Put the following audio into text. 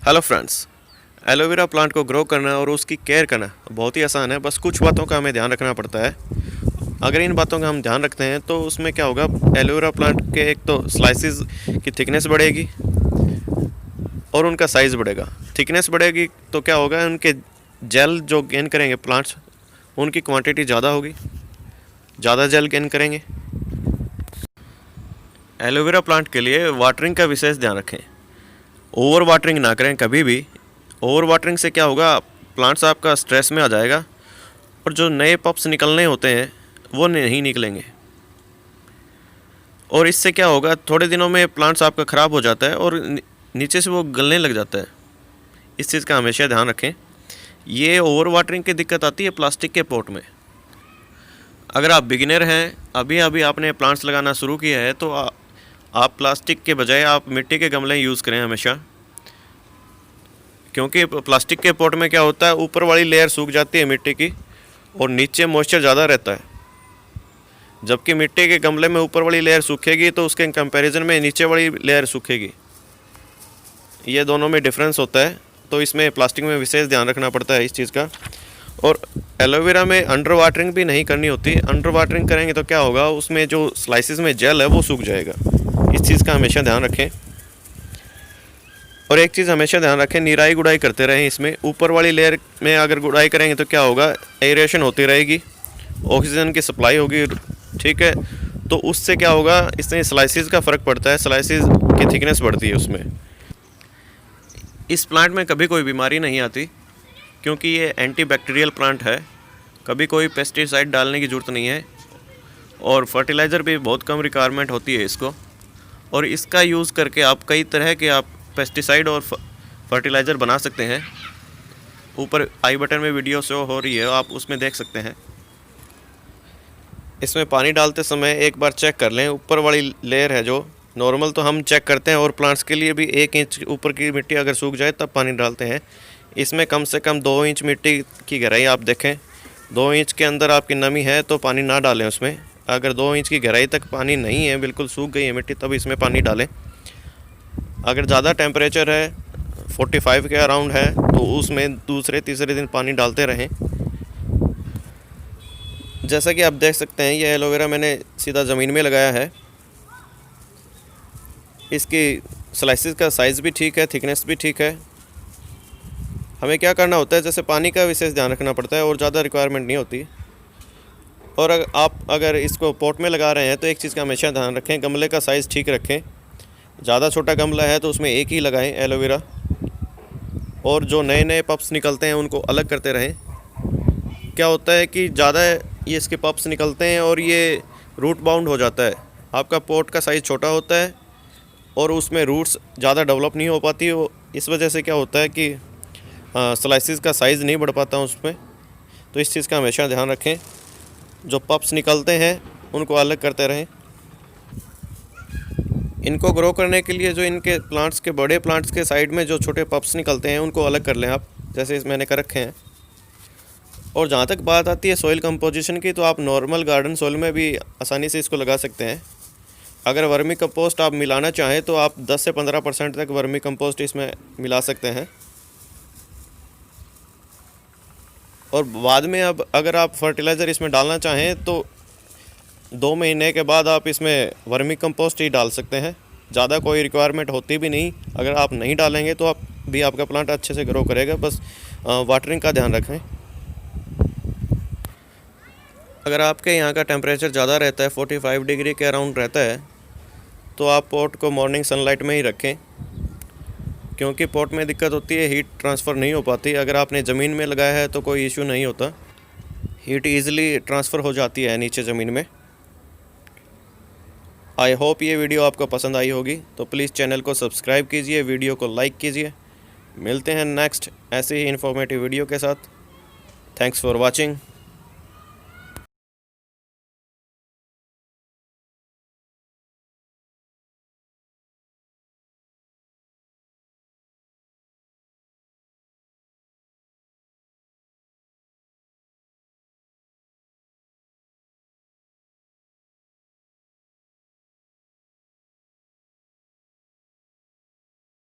Hello friends, aloe vera plant को grow करना और उसकी केयर करना बहुत ही आसान है। बस कुछ बातों का हमें ध्यान रखना पड़ता है। अगर इन बातों का हम ध्यान रखते हैं तो उसमें क्या होगा, एलोवेरा प्लांट के एक तो स्लाइसिस की थिकनेस बढ़ेगी और उनका साइज़ बढ़ेगा। थिकनेस बढ़ेगी तो क्या होगा, उनके जेल जो गेन करेंगे प्लांट्स, उनकी क्वांटिटी ज़्यादा होगी, ज़्यादा जेल गेन करेंगे। एलोवेरा प्लांट के लिए वाटरिंग का विशेष ध्यान रखें। ओवर वाटरिंग ना करें कभी भी। ओवर वाटरिंग से क्या होगा, प्लांट्स आपका स्ट्रेस में आ जाएगा और जो नए पप्स निकलने होते हैं वो नहीं निकलेंगे। और इससे क्या होगा, थोड़े दिनों में प्लांट्स आपका ख़राब हो जाता है और नीचे से वो गलने लग जाता है। इस चीज़ का हमेशा ध्यान रखें। ये ओवर वाटरिंग की दिक्कत आती है प्लास्टिक के पॉट में। अगर आप बिगिनर हैं, अभी अभी आपने प्लांट्स लगाना शुरू किया है, तो आप प्लास्टिक के बजाय आप मिट्टी के गमले यूज़ करें हमेशा। क्योंकि प्लास्टिक के पॉट में क्या होता है, ऊपर वाली लेयर सूख जाती है मिट्टी की और नीचे मॉइस्चर ज़्यादा रहता है। जबकि मिट्टी के गमले में ऊपर वाली लेयर सूखेगी तो उसके कंपैरिजन में नीचे वाली लेयर सूखेगी। ये दोनों में डिफरेंस होता है, तो इसमें प्लास्टिक में विशेष ध्यान रखना पड़ता है इस चीज़ का। और एलोवेरा में अंडर वाटरिंग भी नहीं करनी होती। अंडर वाटरिंग करेंगे तो क्या होगा, उसमें जो स्लाइसिस में जेल है वो सूख जाएगा। इस चीज़ का हमेशा ध्यान रखें। और एक चीज़ हमेशा ध्यान रखें, निराई गुड़ाई करते रहें। इसमें ऊपर वाली लेयर में अगर गुड़ाई करेंगे तो क्या होगा, एरेशन होती रहेगी, ऑक्सीजन की सप्लाई होगी, ठीक है। तो उससे क्या होगा, इसमें स्लाइसिस का फ़र्क पड़ता है, स्लाइसिस की थिकनेस बढ़ती है उसमें। इस प्लांट में कभी कोई बीमारी नहीं आती क्योंकि ये एंटी बैक्टीरियल प्लांट है। कभी कोई पेस्टिसाइड डालने की ज़रूरत नहीं है और फर्टिलाइज़र भी बहुत कम रिक्वायरमेंट होती है इसको। और इसका यूज़ करके आप कई तरह के आप पेस्टिसाइड और फर्टिलाइज़र बना सकते हैं। ऊपर आई बटन में वीडियो शो हो रही है, आप उसमें देख सकते हैं। इसमें पानी डालते समय एक बार चेक कर लें, ऊपर वाली लेयर है जो नॉर्मल तो हम चेक करते हैं, और प्लांट्स के लिए भी 1 इंच ऊपर की मिट्टी अगर सूख जाए तब पानी डालते हैं। इसमें कम से कम 2 इंच मिट्टी की गहराई आप देखें। 2 इंच के अंदर आपकी नमी है तो पानी ना डालें उसमें। अगर 2 इंच की गहराई तक पानी नहीं है, बिल्कुल सूख गई है मिट्टी, तब इसमें पानी डालें। अगर ज़्यादा टेम्परेचर है, 45 के अराउंड है, तो उसमें दूसरे तीसरे दिन पानी डालते रहें। जैसा कि आप देख सकते हैं, ये एलोवेरा मैंने सीधा ज़मीन में लगाया है। इसकी स्लाइसिस का साइज़ भी ठीक है, थिकनेस भी ठीक है। हमें क्या करना होता है, जैसे पानी का विशेष ध्यान रखना पड़ता है और ज़्यादा रिक्वायरमेंट नहीं होती। और अगर इसको पॉट में लगा रहे हैं तो एक चीज़ का हमेशा ध्यान रखें, गमले का साइज़ ठीक रखें। ज़्यादा छोटा गमला है तो उसमें एक ही लगाएं एलोवेरा। और जो नए नए पप्स निकलते हैं उनको अलग करते रहें। क्या होता है कि ज़्यादा ये इसके पप्स निकलते हैं और ये रूट बाउंड हो जाता है। आपका पॉट का साइज़ छोटा होता है और उसमें रूट्स ज़्यादा डेवलप नहीं हो पाती। इस वजह से क्या होता है कि स्लाइसिस का साइज़ नहीं बढ़ पाता उसमें। तो इस चीज़ का हमेशा ध्यान रखें। जो पप्स निकलते हैं उनको अलग करते रहें। इनको ग्रो करने के लिए जो इनके प्लांट्स के, बड़े प्लांट्स के साइड में जो छोटे पप्स निकलते हैं उनको अलग कर लें आप, जैसे इस मैंने कर रखे हैं। और जहाँ तक बात आती है सॉइल कंपोजिशन की, तो आप नॉर्मल गार्डन सॉइल में भी आसानी से इसको लगा सकते हैं। अगर वर्मी कंपोस्ट आप मिलाना चाहें तो आप 10 से 15% तक वर्मी कंपोस्ट इसमें मिला सकते हैं। और बाद में अब अगर आप फर्टिलाइज़र इसमें डालना चाहें तो 2 महीने के बाद आप इसमें वर्मी कंपोस्ट ही डाल सकते हैं। ज़्यादा कोई रिक्वायरमेंट होती भी नहीं। अगर आप नहीं डालेंगे तो आपका प्लांट अच्छे से ग्रो करेगा। बस वाटरिंग का ध्यान रखें। अगर आपके यहाँ का टेम्परेचर ज़्यादा रहता है, 45 डिग्री के अराउंड रहता है, तो आप पॉट को मॉर्निंग सनलाइट में ही रखें। क्योंकि पॉट में दिक्कत होती है, हीट ट्रांसफ़र नहीं हो पाती। अगर आपने ज़मीन में लगाया है तो कोई इशू नहीं होता, हीट ईज़िली ट्रांसफ़र हो जाती है नीचे ज़मीन में। आई होप ये वीडियो आपको पसंद आई होगी, तो प्लीज़ चैनल को सब्सक्राइब कीजिए, वीडियो को लाइक कीजिए। मिलते हैं नेक्स्ट ऐसे ही इन्फॉर्मेटिव वीडियो के साथ। Thanks for watching.